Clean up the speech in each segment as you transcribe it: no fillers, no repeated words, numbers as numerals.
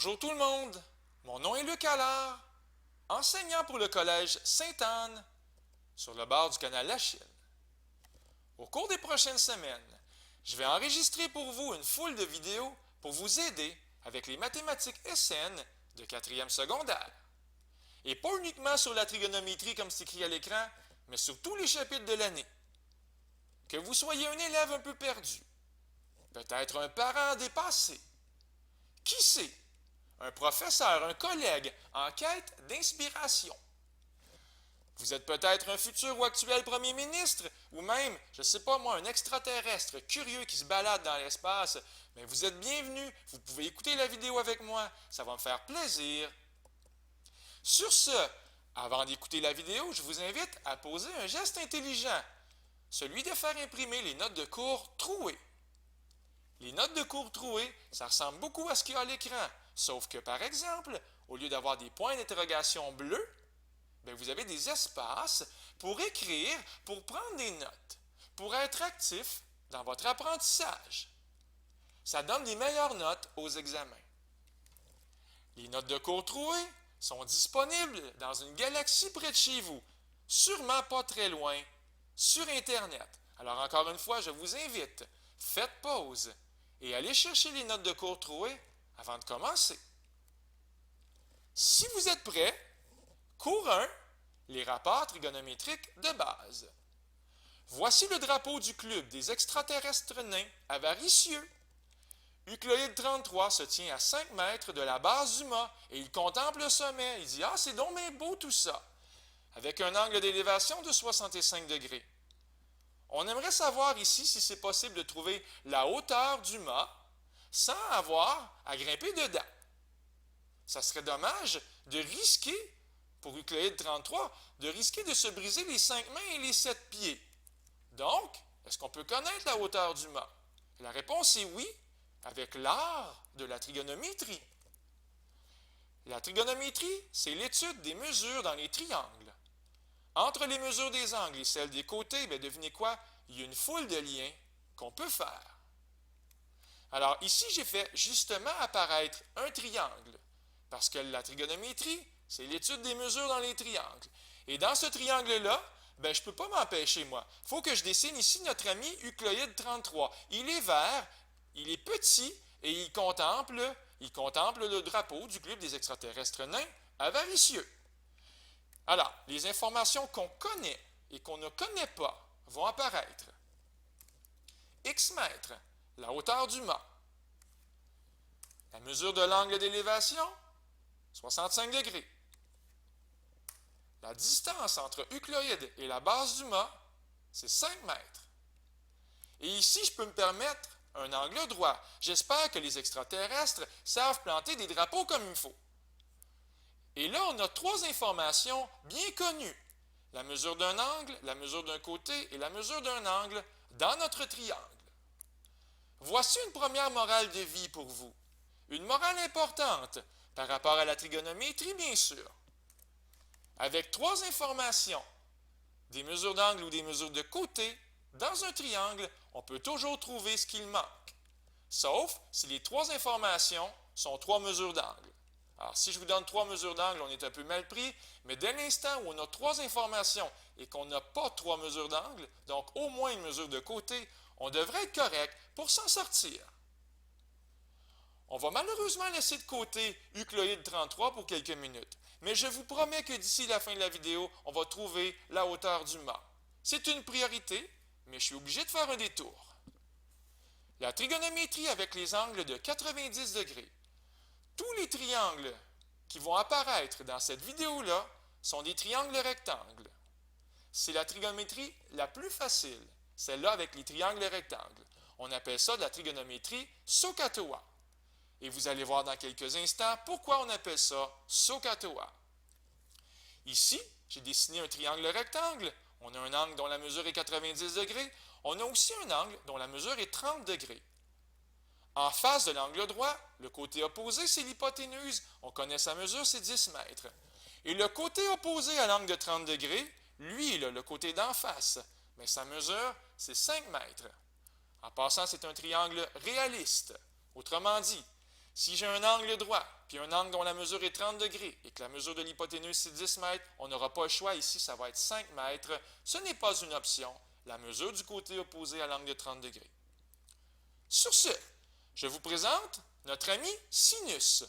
Bonjour tout le monde, mon nom est Luc Allard, enseignant pour le collège Sainte-Anne sur le bord du canal Achille. Au cours des prochaines semaines, je vais enregistrer pour vous une foule de vidéos pour vous aider avec les mathématiques SN de 4e secondaire. Et pas uniquement sur la trigonométrie comme c'est écrit à l'écran, mais sur tous les chapitres de l'année. Que vous soyez un élève un peu perdu, peut-être un parent dépassé, qui sait, un professeur, un collègue en quête d'inspiration. Vous êtes peut-être un futur ou actuel premier ministre, ou même, je ne sais pas moi, un extraterrestre curieux qui se balade dans l'espace, mais vous êtes bienvenu, vous pouvez écouter la vidéo avec moi, ça va me faire plaisir. Sur ce, avant d'écouter la vidéo, je vous invite à poser un geste intelligent, celui de faire imprimer les notes de cours trouées. Les notes de cours trouées, ça ressemble beaucoup à ce qu'il y a à l'écran, sauf que par exemple, au lieu d'avoir des points d'interrogation bleus, bien, vous avez des espaces pour écrire, pour prendre des notes, pour être actif dans votre apprentissage. Ça donne des meilleures notes aux examens. Les notes de cours trouées sont disponibles dans une galaxie près de chez vous, sûrement pas très loin, sur Internet. Alors encore une fois, je vous invite, faites pause et allez chercher les notes de cours trouées avant de commencer. Si vous êtes prêts, cours 1, les rapports trigonométriques de base. Voici le drapeau du club des extraterrestres nains avaricieux. Eucloïde 33 se tient à 5 mètres de la base du mât et il contemple le sommet. Il dit « Ah, c'est donc bien beau tout ça !» avec un angle d'élévation de 65 degrés. On aimerait savoir ici si c'est possible de trouver la hauteur du mât sans avoir à grimper dedans. Ça serait dommage de risquer, pour Eucloïde 33, de risquer de se briser les 5 mains et les 7 pieds. Donc, est-ce qu'on peut connaître la hauteur du mât? La réponse est oui, avec l'art de la trigonométrie. La trigonométrie, c'est l'étude des mesures dans les triangles. Entre les mesures des angles et celles des côtés, bien, devinez quoi? Il y a une foule de liens qu'on peut faire. Alors ici, j'ai fait justement apparaître un triangle, parce que la trigonométrie, c'est l'étude des mesures dans les triangles. Et dans ce triangle-là, ben, je ne peux pas m'empêcher, moi. Il faut que je dessine ici notre ami Eucloïde 33. Il est vert, il est petit et il contemple le drapeau du club des extraterrestres nains avaricieux. Alors, les informations qu'on connaît et qu'on ne connaît pas vont apparaître. X mètres, la hauteur du mât. La mesure de l'angle d'élévation, 65 degrés. La distance entre Eucloïde et la base du mât, c'est 5 mètres. Et ici, je peux me permettre un angle droit. J'espère que les extraterrestres savent planter des drapeaux comme il faut. Et là, on a 3 informations bien connues. La mesure d'un angle, la mesure d'un côté et la mesure d'un angle dans notre triangle. Voici une première morale de vie pour vous. Une morale importante par rapport à la trigonométrie, bien sûr. Avec 3 informations, des mesures d'angle ou des mesures de côté, dans un triangle, on peut toujours trouver ce qu'il manque. Sauf si les 3 informations sont 3 mesures d'angle. Alors, si je vous donne 3 mesures d'angle, on est un peu mal pris, mais dès l'instant où on a 3 informations et qu'on n'a pas 3 mesures d'angle, donc au moins une mesure de côté, on devrait être correct pour s'en sortir. On va malheureusement laisser de côté Eucloïde 33 pour quelques minutes, mais je vous promets que d'ici la fin de la vidéo, on va trouver la hauteur du mât. C'est une priorité, mais je suis obligé de faire un détour. La trigonométrie avec les angles de 90 degrés. Tous les triangles qui vont apparaître dans cette vidéo-là sont des triangles rectangles. C'est la trigonométrie la plus facile, celle-là avec les triangles rectangles. On appelle ça de la trigonométrie SOHCAHTOA. Et vous allez voir dans quelques instants pourquoi on appelle ça SOHCAHTOA. Ici, j'ai dessiné un triangle rectangle. On a un angle dont la mesure est 90 degrés. On a aussi un angle dont la mesure est 30 degrés. En face de l'angle droit, le côté opposé, c'est l'hypoténuse. On connaît sa mesure, c'est 10 mètres. Et le côté opposé à l'angle de 30 degrés, lui, là, le côté d'en face, mais sa mesure, c'est 5 mètres. En passant, c'est un triangle réaliste. Autrement dit, Si j'ai un angle droit, puis un angle dont la mesure est 30 degrés, et que la mesure de l'hypoténuse c'est 10 mètres, on n'aura pas le choix. Ici, ça va être 5 mètres. Ce n'est pas une option. La mesure du côté opposé à l'angle de 30 degrés. Sur ce, je vous présente notre ami sinus.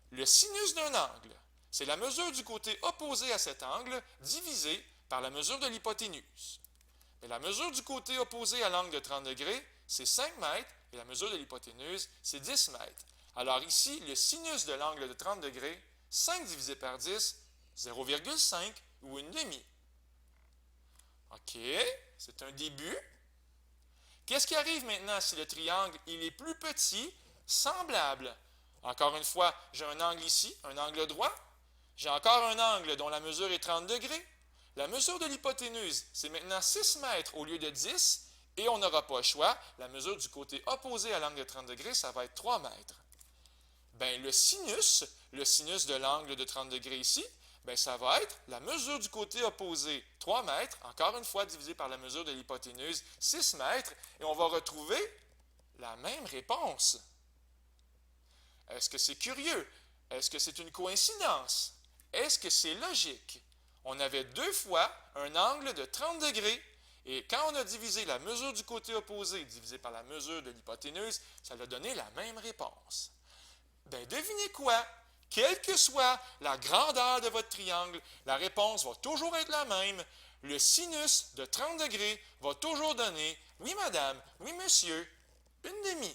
Le sinus d'un angle, c'est la mesure du côté opposé à cet angle divisé par la mesure de l'hypoténuse. Mais la mesure du côté opposé à l'angle de 30 degrés, c'est 5 mètres, et la mesure de l'hypoténuse, c'est 10 mètres. Alors ici, le sinus de l'angle de 30 degrés, 5 divisé par 10, 0,5 ou une demi. OK, c'est un début. Qu'est-ce qui arrive maintenant si le triangle il est plus petit, semblable? Encore une fois, j'ai un angle ici, un angle droit. J'ai encore un angle dont la mesure est 30 degrés. La mesure de l'hypoténuse, c'est maintenant 6 mètres au lieu de 10, et on n'aura pas le choix. La mesure du côté opposé à l'angle de 30 degrés, ça va être 3 mètres. Bien, le sinus de l'angle de 30 degrés ici, bien, ça va être la mesure du côté opposé, 3 mètres, encore une fois divisé par la mesure de l'hypoténuse, 6 mètres, et on va retrouver la même réponse. Est-ce que c'est curieux? Est-ce que c'est une coïncidence? Est-ce que c'est logique? On avait deux fois un angle de 30 degrés, et quand on a divisé la mesure du côté opposé divisé par la mesure de l'hypoténuse, ça a donné la même réponse. Bien, devinez quoi? Quelle que soit la grandeur de votre triangle, la réponse va toujours être la même. Le sinus de 30 degrés va toujours donner, oui madame, oui monsieur, une demi.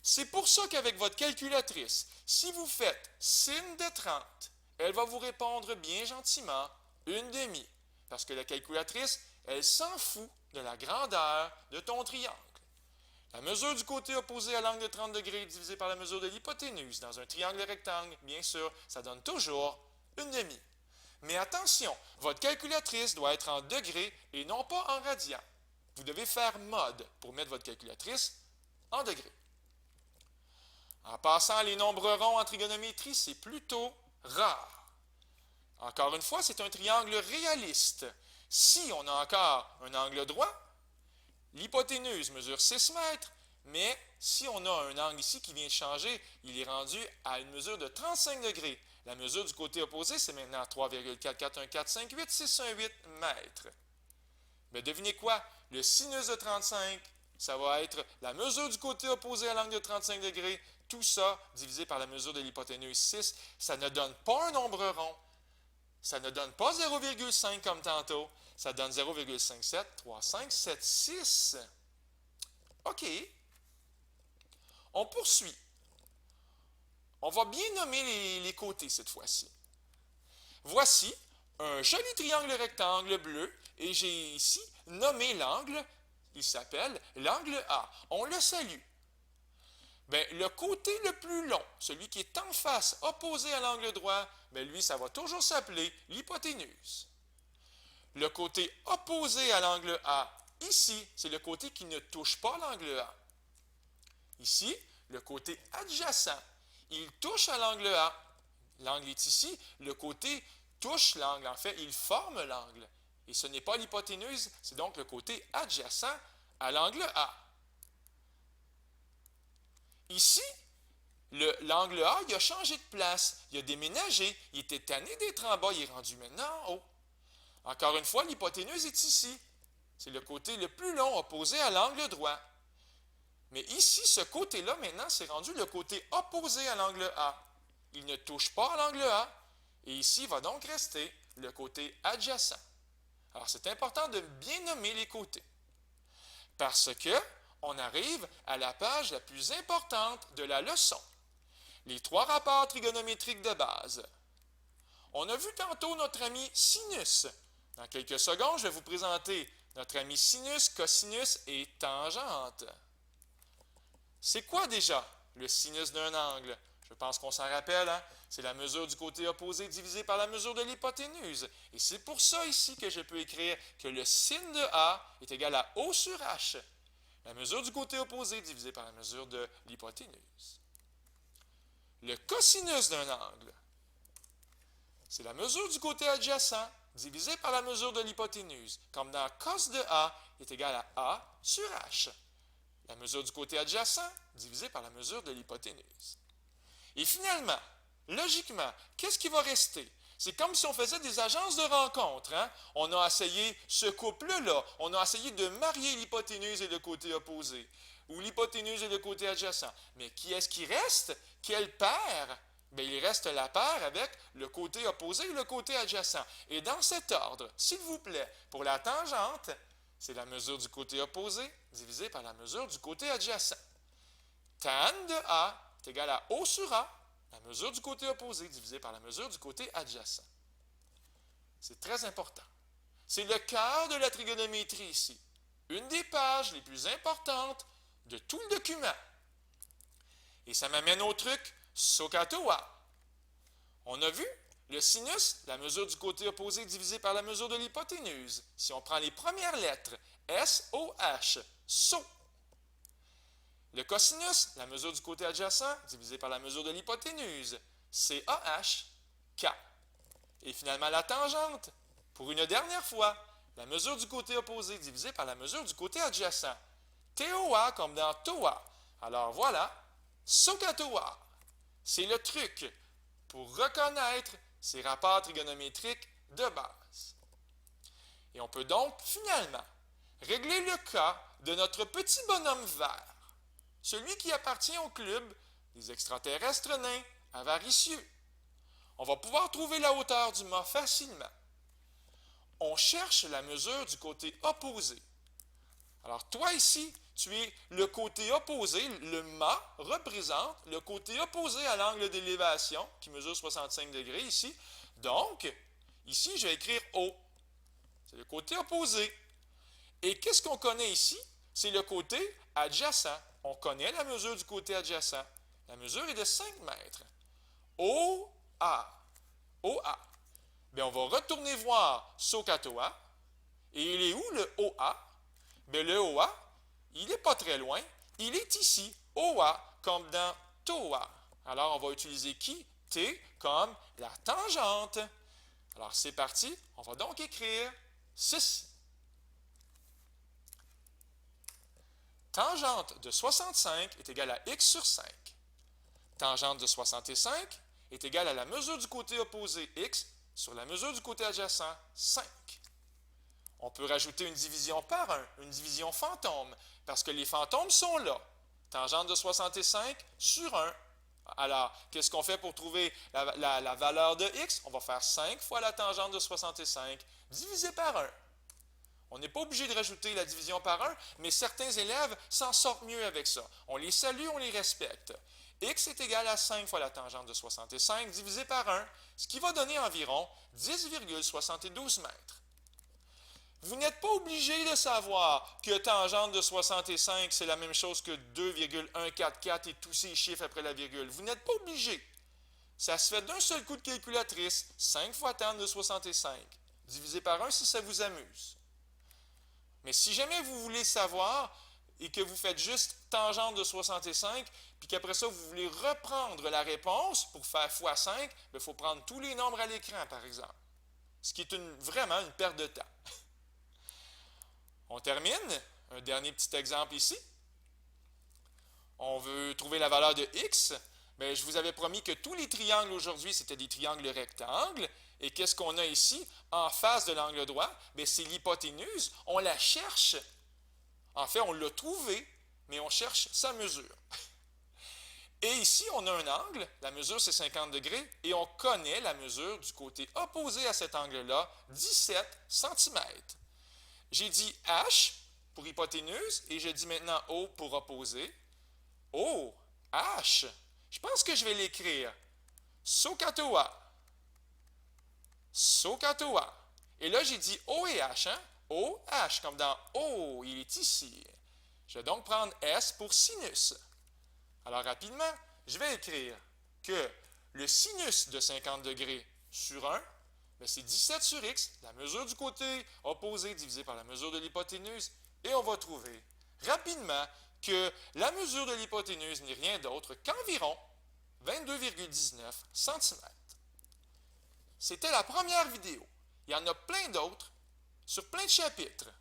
C'est pour ça qu'avec votre calculatrice, si vous faites sin de 30, elle va vous répondre bien gentiment une demi. Parce que la calculatrice, elle s'en fout de la grandeur de ton triangle. La mesure du côté opposé à l'angle de 30 degrés divisé par la mesure de l'hypoténuse dans un triangle rectangle, bien sûr, ça donne toujours une demi. Mais attention, votre calculatrice doit être en degrés et non pas en radians. Vous devez faire mode pour mettre votre calculatrice en degrés. En passant, les nombres ronds en trigonométrie, c'est plutôt rare. Encore une fois, c'est un triangle réaliste. Si on a encore un angle droit, l'hypoténuse mesure 6 mètres, mais si on a un angle ici qui vient de changer, il est rendu à une mesure de 35 degrés. La mesure du côté opposé, c'est maintenant 3,41458,618 mètres. Mais devinez quoi? Le sinus de 35, ça va être la mesure du côté opposé à l'angle de 35 degrés. Tout ça divisé par la mesure de l'hypoténuse 6, ça ne donne pas un nombre rond. Ça ne donne pas 0,5 comme tantôt. Ça donne 0,573576. OK. On poursuit. On va bien nommer les côtés cette fois-ci. Voici un joli triangle rectangle bleu et j'ai ici nommé l'angle. Il s'appelle l'angle A. On le salue. Bien, le côté le plus long, celui qui est en face, opposé à l'angle droit, bien, lui, ça va toujours s'appeler l'hypoténuse. Le côté opposé à l'angle A, ici, c'est le côté qui ne touche pas l'angle A. Ici, le côté adjacent, il touche à l'angle A. L'angle est ici, le côté touche l'angle, en fait, il forme l'angle. Et ce n'est pas l'hypoténuse, c'est donc le côté adjacent à l'angle A. Ici, l'angle A, il a changé de place, il a déménagé, il était tanné d'être en bas, il est rendu maintenant en haut. Encore une fois, l'hypoténuse est ici. C'est le côté le plus long opposé à l'angle droit. Mais ici, ce côté-là, maintenant, c'est rendu le côté opposé à l'angle A. Il ne touche pas à l'angle A, et ici va donc rester le côté adjacent. Alors, c'est important de bien nommer les côtés. Parce que on arrive à la page la plus importante de la leçon. Les trois rapports trigonométriques de base. On a vu tantôt notre ami sinus. Dans quelques secondes, je vais vous présenter notre ami sinus, cosinus et tangente. C'est quoi déjà le sinus d'un angle? Je pense qu'on s'en rappelle, hein? C'est la mesure du côté opposé divisé par la mesure de l'hypoténuse. Et c'est pour ça ici que je peux écrire que le sin de A est égal à O sur H. La mesure du côté opposé divisé par la mesure de l'hypoténuse. Le cosinus d'un angle, c'est la mesure du côté adjacent divisé par la mesure de l'hypoténuse, comme dans cos de A est égal à A sur H. La mesure du côté adjacent divisé par la mesure de l'hypoténuse. Et finalement, logiquement, qu'est-ce qui va rester? C'est comme si on faisait des agences de rencontres. Hein? On a essayé ce couple-là, on a essayé de marier l'hypoténuse et le côté opposé, ou l'hypoténuse et le côté adjacent. Mais qui est-ce qui reste? Quelle paire? Bien, il reste la paire avec le côté opposé et le côté adjacent. Et dans cet ordre, s'il vous plaît, pour la tangente, c'est la mesure du côté opposé divisée par la mesure du côté adjacent. Tan de A est égal à O sur A, la mesure du côté opposé divisée par la mesure du côté adjacent. C'est très important. C'est le cœur de la trigonométrie ici. Une des pages les plus importantes de tout le document. Et ça m'amène au truc SOHCAHTOA. On a vu le sinus, la mesure du côté opposé divisée par la mesure de l'hypoténuse. Si on prend les premières lettres, S-O-H, SO. Le cosinus, la mesure du côté adjacent divisée par la mesure de l'hypoténuse, C-A-H, K. Et finalement la tangente, pour une dernière fois, la mesure du côté opposé divisée par la mesure du côté adjacent, T-O-A comme dans TOA. Alors voilà, SOHCAHTOA. C'est le truc pour reconnaître ces rapports trigonométriques de base. Et on peut donc, finalement, régler le cas de notre petit bonhomme vert, celui qui appartient au club des extraterrestres nains avaricieux. On va pouvoir trouver la hauteur du mât facilement. On cherche la mesure du côté opposé. Alors, toi ici, tu es le côté opposé, le mât représente le côté opposé à l'angle d'élévation, qui mesure 65 degrés ici. Donc, ici, je vais écrire O. C'est le côté opposé. Et qu'est-ce qu'on connaît ici? C'est le côté adjacent. On connaît la mesure du côté adjacent. La mesure est de 5 mètres. OA. OA. Bien, on va retourner voir SOHCAHTOA. Et il est où le OA? Bien, le OA, il n'est pas très loin. Il est ici, OA, comme dans TOA. Alors, on va utiliser qui? T comme la tangente. Alors, c'est parti. On va donc écrire ceci. Tangente de 65 est égale à x sur 5. Tangente de 65 est égale à la mesure du côté opposé x sur la mesure du côté adjacent 5. On peut rajouter une division par 1, une division fantôme, parce que les fantômes sont là. Tangente de 65 sur 1. Alors, qu'est-ce qu'on fait pour trouver la valeur de x? On va faire 5 fois la tangente de 65 divisé par 1. On n'est pas obligé de rajouter la division par 1, mais certains élèves s'en sortent mieux avec ça. On les salue, on les respecte. X est égal à 5 fois la tangente de 65 divisé par 1, ce qui va donner environ 10,72 mètres. Vous n'êtes pas obligé de savoir que tangente de 65, c'est la même chose que 2,144 et tous ces chiffres après la virgule. Vous n'êtes pas obligé. Ça se fait d'un seul coup de calculatrice, 5 fois tan de 65, divisé par 1 si ça vous amuse. Mais si jamais vous voulez savoir et que vous faites juste tangente de 65, puis qu'après ça, vous voulez reprendre la réponse pour faire x5, il faut prendre tous les nombres à l'écran, par exemple. Ce qui est vraiment une perte de temps. On termine. Un dernier petit exemple ici. On veut trouver la valeur de x. Bien, je vous avais promis que tous les triangles aujourd'hui, c'était des triangles rectangles. Et qu'est-ce qu'on a ici en face de l'angle droit? Bien, c'est l'hypoténuse. On la cherche. En fait, on l'a trouvée, mais on cherche sa mesure. Et ici, on a un angle. La mesure, c'est 50 degrés. Et on connaît la mesure du côté opposé à cet angle-là, 17 cm. J'ai dit H pour hypoténuse et je dis maintenant O pour opposé. O, H. Je pense que je vais l'écrire. SOHCAHTOA. SOHCAHTOA. Et là, j'ai dit O et H. Hein? O, H, comme dans O, il est ici. Je vais donc prendre S pour sinus. Alors, rapidement, je vais écrire que le sinus de 50 degrés sur 1, c'est 17 sur x, la mesure du côté opposé divisé par la mesure de l'hypoténuse, et on va trouver rapidement que la mesure de l'hypoténuse n'est rien d'autre qu'environ 22,19 cm. C'était la première vidéo. Il y en a plein d'autres sur plein de chapitres.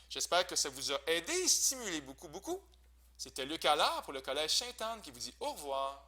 J'espère que ça vous a aidé et stimulé beaucoup. C'était Luc Allard pour le Collège Sainte-Anne qui vous dit au revoir.